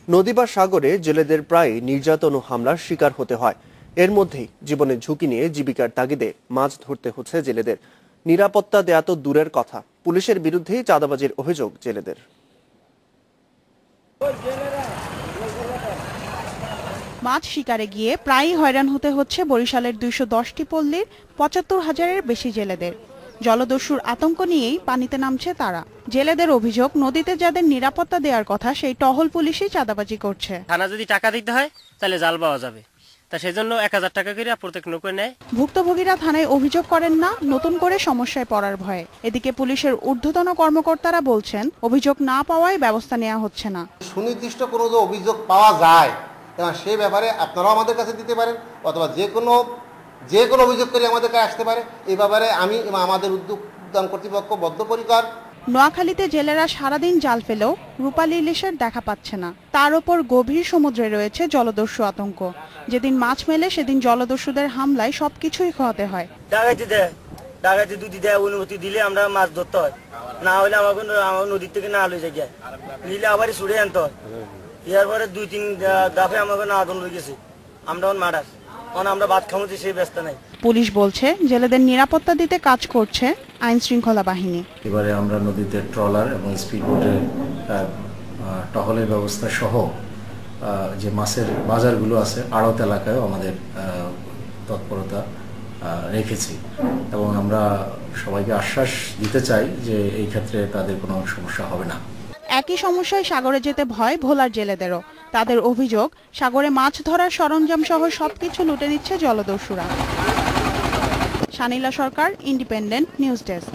নদী বা সাগরে জেলেদের প্রায় নির্যাতন ও হামলার শিকার হতে হয়। এর মধ্যেই জীবনের ঝুঁকি নিয়ে জীবিকার তাগিদে মাছ ধরতে হচ্ছে জেলেদের। নিরাপত্তা দেয়া তো দূরের কথা, পুলিশের বিরুদ্ধেই চাঁদাবাজির অভিযোগ জেলেদের। মাছ শিকারে গিয়ে প্রায়ই হয়রান হতে হচ্ছে বরিশালের ২১০টি পল্লীর ৭৫,০০০-এর বেশি জেলেদের। জলদস্যুর আতঙ্ক নিয়েই পানিতে নামছে তারা। জেলেদের অভিযোগ, নদীতে যাদের নিরাপত্তা দেওয়ার কথা সেই টহল পুলিশই চাঁদাবাজি করছে। থানা যদি টাকা দিতে হয় তাহলে জাল পাওয়া যাবে, তা সেজন্য ১,০০০ টাকা করে প্রত্যেক নৌকো নেয়। ভুক্তভোগীরা থানায় অভিযোগ করেন না, নতুন করে সমস্যায় পড়ার ভয়ে। এদিকে পুলিশের ঊর্ধ্বতন কর্মকর্তারা বলছেন, অভিযোগ না পাওয়ায় ব্যবস্থা নেওয়া হচ্ছে না। সুনির্দিষ্ট কোনো অভিযোগ পাওয়া যায় এবং সেই ব্যাপারে আপনারাও আমাদের কাছে দিতে পারেন, অথবা যে কোনো অভিযোগ করে আমাদের কাছে আসতে পারে। এই ব্যাপারে আমি এবং আমাদের উদ্যোক্তা কর্তৃপক্ষ বদ্ধপরিকর। নোয়াখালীতে জেলেরা সারাদিন জাল ফেলেও রূপালী ইলিশের দেখা পাচ্ছে না। তার ওপর গভীর সমুদ্রে রয়েছে জলদস্যু আতঙ্ক। যেদিন মাছ মেলে সেদিন জলদস্যুদের হামলায় সবকিছুই খোয়াতে হয়। ডাকাতি দুটি দেয়, অনুমতি দিলে আমরা মাছ ধরতে হয়, না হলে আমাকে নদীর থেকে না লয়ে যায়, নিলে আবার ছুড়ে আনতে হয়। এরপরে ২-৩ দাফে আমাকে না আদন হয়ে গেছে, আমরা মারার আমরা ভাত খামোছি, সেই ব্যস্ত নাই। পুলিশ বলছে, জেলেদের নিরাপত্তা দিতে কাজ করছে আইন শৃঙ্খলা বাহিনী। এবারে আমরা নদীতে ট্রলার এবং স্পিডবোটে টহলের ব্যবস্থা সহ যে মাছের বাজারগুলো আছে আড়ত এলাকায় আমাদের তৎপরতা রেখেছি, এবং আমরা সবাইকে আশ্বাস দিতে চাই যে এই ক্ষেত্রে তাদের কোনো সমস্যা হবে না। একই সমস্যায় সাগরে যেতে ভয় ভোলার জেলেদেরও। তাদের অভিযোগ, সাগরে মাছ ধরার সরঞ্জাম সহ সবকিছু লুটে নিচ্ছে জলদস্যুরা। শানিলা সরকার, ইন্ডিপেন্ডেন্ট নিউজ ডেস্ক।